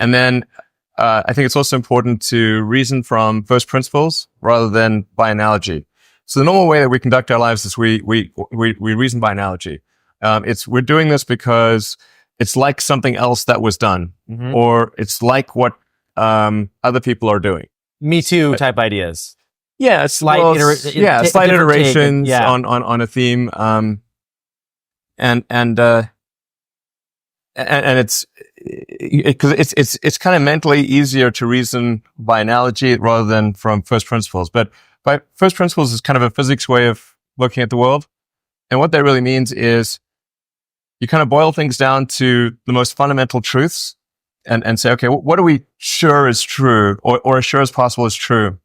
And then I think it's also important to reason from first principles rather than by analogy. So the normal way that we conduct our lives is we reason by analogy. We're doing this because it's like something else that was done, or it's like what other people are doing. Me too type ideas. Yeah, slight iterations on a theme. And it's kind of mentally easier to reason by analogy rather than from first principles. But by first principles is kind of a physics way of looking at the world. And what that really means is you kind of boil things down to the most fundamental truths and say, okay, what are we sure is true or as sure as possible is true?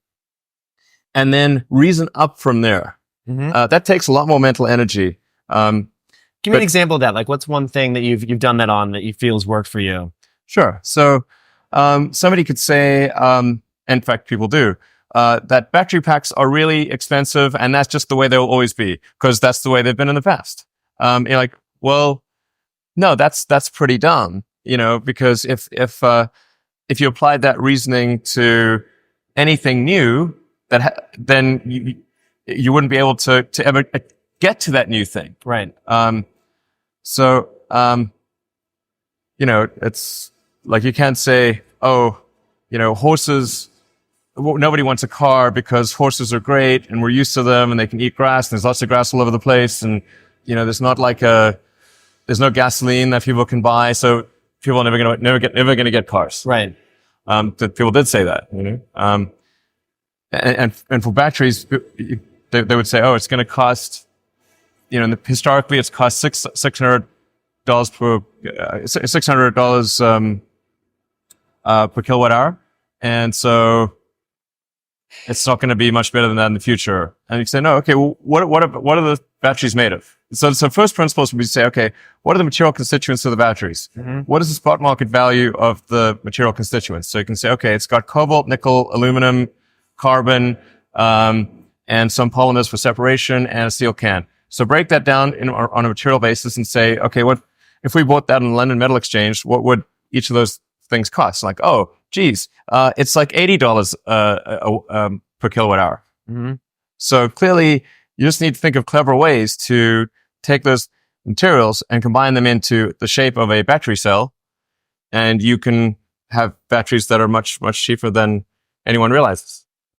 And then reason up from there. That takes a lot more mental energy. Give me an example of that. Like, what's one thing that you've done that on that you feel has worked for you? Sure. So, somebody could say, in fact, people do, that battery packs are really expensive, and that's just the way they'll always be because that's the way they've been in the past. You're like, well, no, that's pretty dumb, because if you applied that reasoning to anything new, then you wouldn't be able to ever get to that new thing. Right. So, it's like you can't say, horses, nobody wants a car because horses are great and we're used to them and they can eat grass and there's lots of grass all over the place. And, there's not like there's no gasoline that people can buy. So people are never going to get cars. Right. People did say that, and for batteries, they would say, it's going to cost, historically it's cost $600 per kilowatt hour. And so it's not going to be much better than that in the future. And you say, no, okay, well, what are the batteries made of? So first principles would be to say, okay, what are the material constituents of the batteries? What is the spot market value of the material constituents? So you can say, okay, it's got cobalt, nickel, aluminum, carbon, and some polymers for separation and a steel can. So break that down on a material basis and say, okay, what if we bought that on the London Metal Exchange, what would each of those things cost? Like, it's like $80 per kilowatt hour. So clearly, you just need to think of clever ways to take those materials and combine them into the shape of a battery cell, and you can have batteries that are much, much cheaper than anyone realizes.